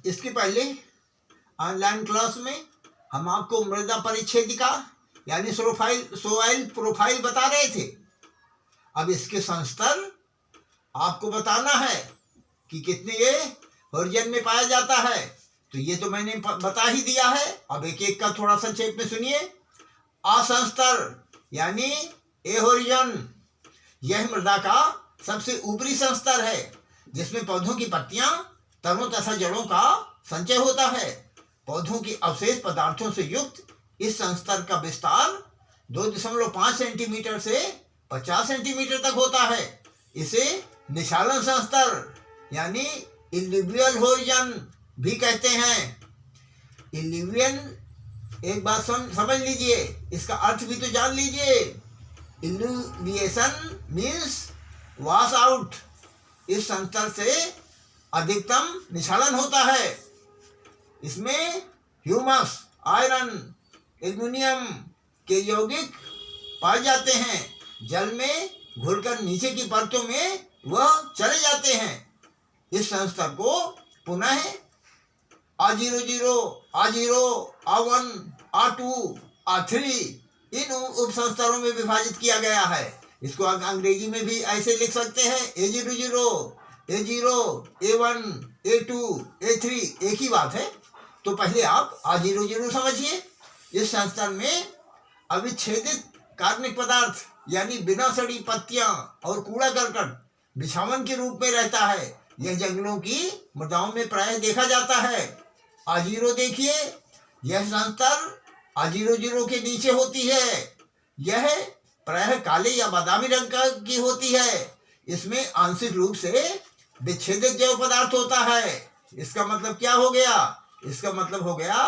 इसके पहले online class में हम आपको मृदा परिच्छेदिका यानी सोइल प्रोफाइल बता रहे थे। अब इसके संस्तर आपको बताना है कि कितने ये हॉरिजन में पाया जाता है। तो ये तो मैंने बता ही दिया है। अब एक एक का थोड़ा संक्षेप में सुनिए। असंस्तर यानी ए हॉरिजन, यह मृदा का सबसे ऊपरी संस्तर है जिसमें पौधों की पत्तियां, तनों तथा जड़ों का संचय होता है। पौधों की अवशेष पदार्थों से युक्त इस संस्तर का विस्तार 2.5 सेंटीमीटर से 50 सेंटीमीटर तक होता है। इसे निशालन संस्तर यानी इल्यूवियल हॉरिजन भी कहते हैं। इल्यूवियल एक बात समझ लीजिए, इसका अर्थ भी तो जान लीजिए। इल्यूविएशन मीन्स वॉश आउट। इस संस्तर से अधिकतम निशालन होता है। इसमें ह्यूमस, आयरन, एल्युमिनियम के यौगिक पाए जाते हैं। जल में घुलकर नीचे की परतों में वह चले जाते हैं। इस संस्तर को पुनः A00, A0, A1, A2, A3 इन उप संस्तरों में विभाजित किया गया है। इसको अंग्रेजी में भी ऐसे लिख सकते हैं A00, A0, A1, A2, A3 एक ही बात है। तो पहले आप A00 समझिए। इस संस्तर में अविच्छेदित कार्बनिक पदार्थ यानी बिना सड़ी पत्तियां और कूड़ा करकट बिछावन के रूप में रहता है। यह जंगलों की मृदाओं में प्रायः देखा जाता है। A0 देखिए, यह संस्तर A00 के नीचे होती है। यह प्रायः काले या बादामी रंग की होती है। इसमें आंशिक रूप से विच्छेदित जैव पदार्थ होता है। इसका मतलब क्या हो गया? इसका मतलब हो गया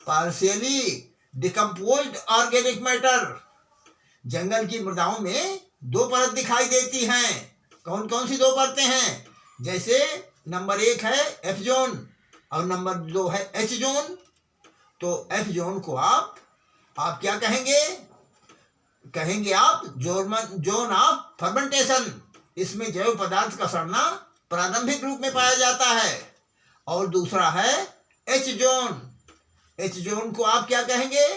पार्शियली डिकम्पोज्ड ऑर्गेनिक मैटर। जंगल की मृदाओं में दो परत दिखाई देती हैं। कौन कौन सी दो परतें हैं? जैसे नंबर 1 है एफ जोन और नंबर 2 है एच जोन। तो एफ जोन को आप क्या कहेंगे? कहेंगे आप जोन ऑफ फर्मेंटेशन। इसमें जैव पदार्थ का सड़ना प्रारंभिक रूप में पाया जाता है। और दूसरा है एच जोन। एच जोन को आप क्या कहेंगे?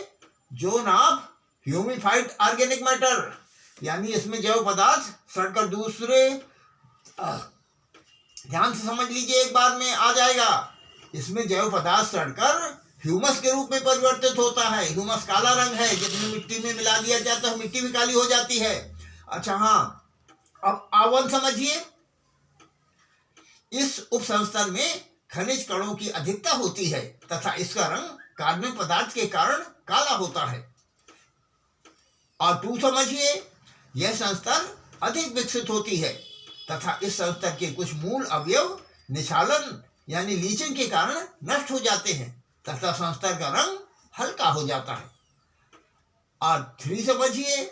जोन ऑफ ह्यूमिफाइड ऑर्गेनिक मैटर, यानी इसमें जैव पदार्थ सड़कर दूसरे, ध्यान से समझ लीजिए, एक बार में आ जाएगा। इसमें जैव पदार्थ सड़कर ह्यूमस के रूप में परिवर्तित होता है। ह्यूमस काला रंग है, जितने मिट्टी में मिला दिया जाता है मिट्टी भी काली हो जाती है। अच्छा हाँ, अब A1 समझिए। इस उपसंस्तर में खनिज कणों की अधिकता होती है तथा इसका रंग कार्बनिक पदार्थ के कारण काला होता है। A2 समझिए। यह संस्तर अधिक विकसित होती है तथा इस संस्तर के कुछ मूल अवयव निशालन यानी लीचिंग के कारण नष्ट हो जाते हैं तथा संस्तर का रंग हल्का हो जाता है। A3 समझिए।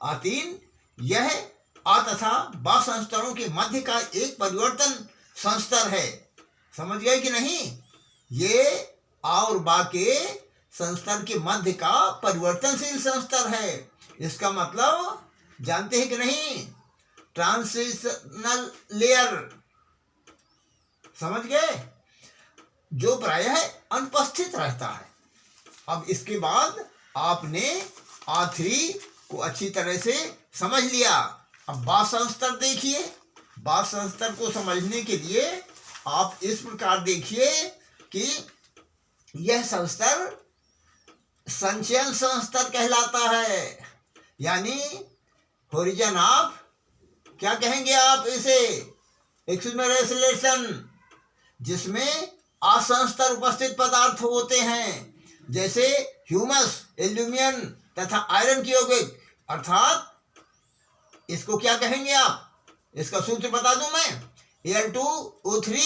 A3 यह आ तथा बा संस्तरों के मध्य का एक परिवर्तन संस्तर है। समझ गए कि नहीं? ये आ और बा के संस्तर के मध्य का परिवर्तनशील संस्तर है। इसका मतलब जानते हैं कि नहीं? Transitional layer. समझ गए? जो प्रायः अनुपस्थित रहता है। अब इसके बाद आपने A3 को अच्छी तरह से समझ लिया। अब बा संस्तर देखिए। बा संस्तर को समझने के लिए आप इस प्रकार देखिए कि यह संस्तर संचयन संस्तर कहलाता है, यानी हॉरिजन ऑफ, क्या कहेंगे आप इसे? एक्समेरेसलेशन, जिसमें असंस्तर उपस्थित पदार्थ होते हैं जैसे ह्यूमस, एल्यूमिनियम तथा आयरन के यौगिक। अर्थात इसको क्या कहेंगे आप? इसका सूत्र बता दूं मैं, Al2O3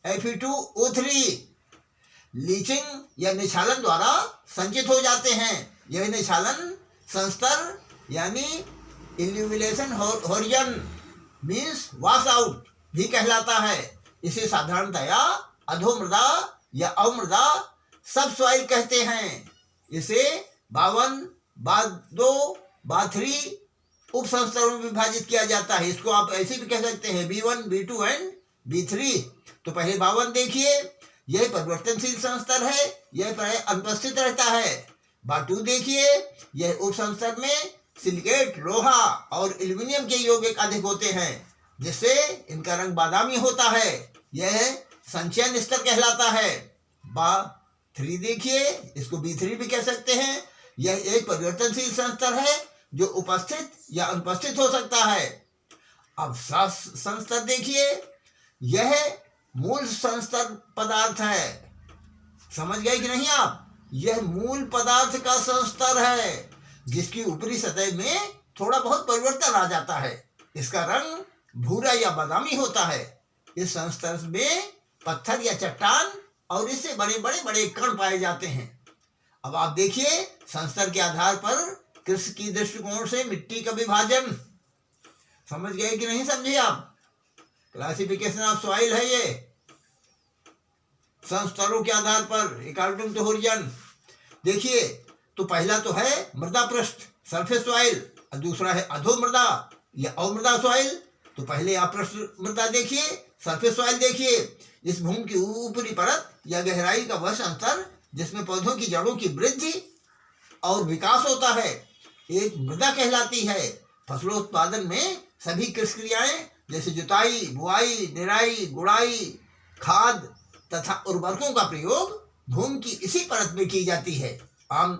Fe2O3 लीचिंग या निछालन द्वारा संचित हो जाते हैं। यह निछालन संस्तर यानी illumination horizon means wash out भी कहलाता है। इसे साधारणतया अधोमृदा या अवमृदा सब सॉइल कहते हैं। इसे B1, B2, B3 उप संस्तरों में विभाजित किया जाता है। इसको आप ऐसे भी कह सकते हैं B1, B2 एंड B3। तो पहले B1 देखिए। यह परिवर्तनशील संस्तर है, यह प्राय अनुपस्थित रहता है। बात 2 देखिए, यह उप संस्तर में सिलिकेट, लोहा और एल्यूमिनियम के यौगिक अधिक होते हैं, जिससे इनका रंग बादामी होता है। यह संचयन स्तर कहलाता है। बात 3 देखिए, इसको B3 भी कह सकते हैं। यह एक परिवर्तनशील संस्तर है जो उपस्थित या अनुपस्थित हो सकता है। अब संस्तर देखिए, यह मूल संस्तर पदार्थ है। समझ गए कि नहीं आप? यह मूल पदार्थ का संस्तर है, जिसकी ऊपरी सतह में थोड़ा बहुत परिवर्तन आ जाता है। इसका रंग भूरा या बादामी होता है। इस संस्तर में पत्थर या चट्टान और इससे बड़े बड़े कण पाए जाते हैं। अब आप देखिए, संस्तर के आधार पर कृषि की दृष्टिकोण से मिट्टी का विभाजन। समझ गए कि नहीं समझे आप? क्लासिफिकेशन ऑफ सॉइल है ये, संस्तरों के आधार पर अकॉर्डिंग टू होरिजन। देखिए, तो पहला तो है मृदा पृष्ठ, सरफेस सॉइल, और दूसरा है अधो मृदा या अवमृदा सॉइल। तो पहले आप पृष्ठ मृदा देखिए, सरफेस सॉइल देखिए। इस भूमि की ऊपरी परत या गहराई का वह संस्तर जिसमें पौधों की जड़ों की वृद्धि और विकास होता है, एक मृदा कहलाती है। फसलोत्पादन में सभी कृषि क्रियाएं जैसे जुताई, बुआई, निराई, गुड़ाई, खाद तथा उर्वरकों का प्रयोग भूमि की इसी परत में की जाती है। आम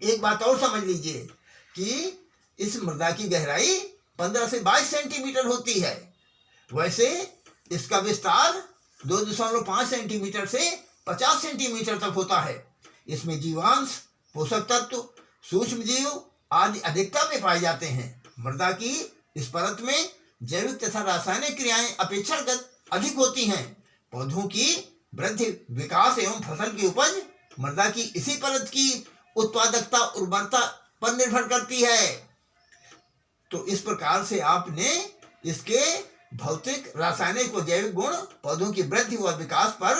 एक बात और समझ लीजिए कि इस मृदा की गहराई 15 से 22 सेंटीमीटर होती है। वैसे इसका विस्तार 2.5 सेंटीमीटर से 50 सेंटीमीटर तक होता है। इसमें जीवांश, पोषक तत्व, सूक्ष्म जीव आदि अधिकता में पाए जाते हैं। मृदा की इस परत में जैविक तथा रासायनिक क्रियाएं अपेक्षाकृत अधिक होती हैं। पौधों की वृद्धि, विकास एवं फसल की उपज मृदा की इसी परत की उत्पादकता, उर्वरता पर निर्भर करती है। तो इस प्रकार से आपने इसके भौतिक, रासायनिक व जैविक गुण पौधों की वृद्धि व विकास पर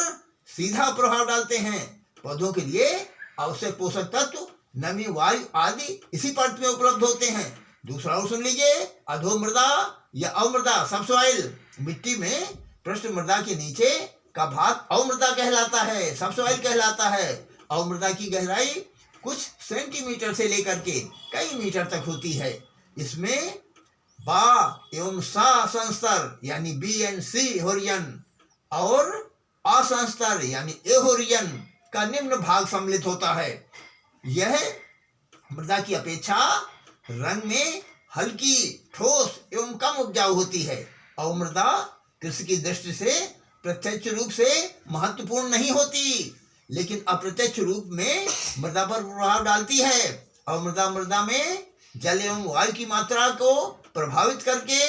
सीधा प्रभाव डालते हैं। पौधों के लिए आवश्यक पोषक तत्व, नमी, वायु आदि इसी परत में उपलब्ध होते हैं। दूसरा और सुन लीजिए, अधो मृदा या अवमृदा सबसॉइल। मिट्टी में पृष्ठ मृदा के नीचे का भाग अवमृदा कहलाता है, सबसॉइल कहलाता है। अवमृदा की गहराई कुछ सेंटीमीटर से लेकर के कई मीटर तक होती है। इसमें बा एवं सा संस्तर यानी बी एंड सी होरिजन और असंस्तर यानी ए होरिजन का निम्न भाग सम्मिलित होता है। यह मृदा की अपेक्षा रंग में हल्की, ठोस एवं कम उपजाऊ होती है। अवमृदा कृषि की दृष्टि से प्रत्यक्ष रूप से महत्वपूर्ण नहीं होती, लेकिन अप्रत्यक्ष रूप में मृदा पर प्रभाव डालती है। अवमृदा मृदा में जल एवं वायु की मात्रा को प्रभावित करके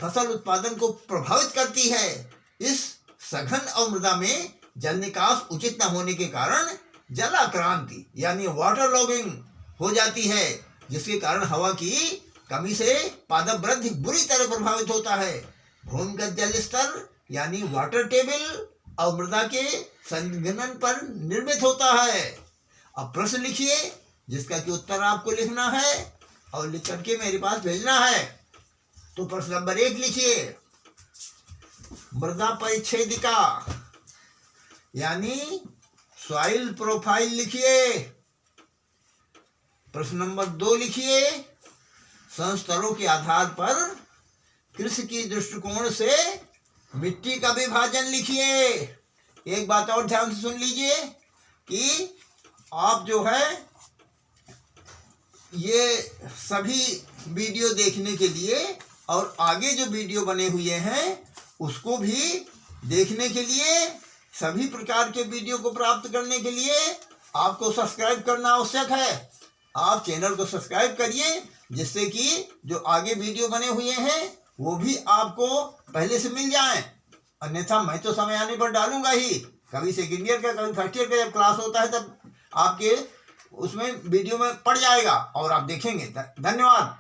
फसल उत्पादन को प्रभावित करती है। इस सघन अवमृदा में जल निकास उचित न होने के कारण जलाक्रांति यानी वाटर लॉगिंग हो जाती है, जिसके कारण हवा की कमी से पादप वृद्धि बुरी तरह प्रभावित होता है। भूमिगत जल स्तर यानी वाटर टेबल अवमृदा के संघनन पर निर्मित होता है। अब प्रश्न लिखिए, जिसका कि उत्तर आपको लिखना है और लिख करके मेरे पास भेजना है। तो प्रश्न नंबर 1 लिखिए, मृदा परिच्छेदिका यानी सॉइल प्रोफाइल लिखिए। प्रश्न नंबर 2 लिखिए, संस्तरों के आधार पर कृषि की दृष्टिकोण से मिट्टी का विभाजन लिखिए। एक बात और ध्यान से सुन लीजिए कि आप जो है ये सभी वीडियो देखने के लिए और आगे जो वीडियो बने हुए हैं उसको भी देखने के लिए, सभी प्रकार के वीडियो को प्राप्त करने के लिए आपको सब्सक्राइब करना आवश्यक है। आप चैनल को सब्सक्राइब करिए, जिससे कि जो आगे वीडियो बने हुए हैं वो भी आपको पहले से मिल जाएं। अन्यथा मैं तो समय आने पर डालूंगा ही, कभी सेकेंड ईयर का, कभी फर्स्ट ईयर का जब क्लास होता है तब आपके उसमें वीडियो में पड़ जाएगा और आप देखेंगे। धन्यवाद।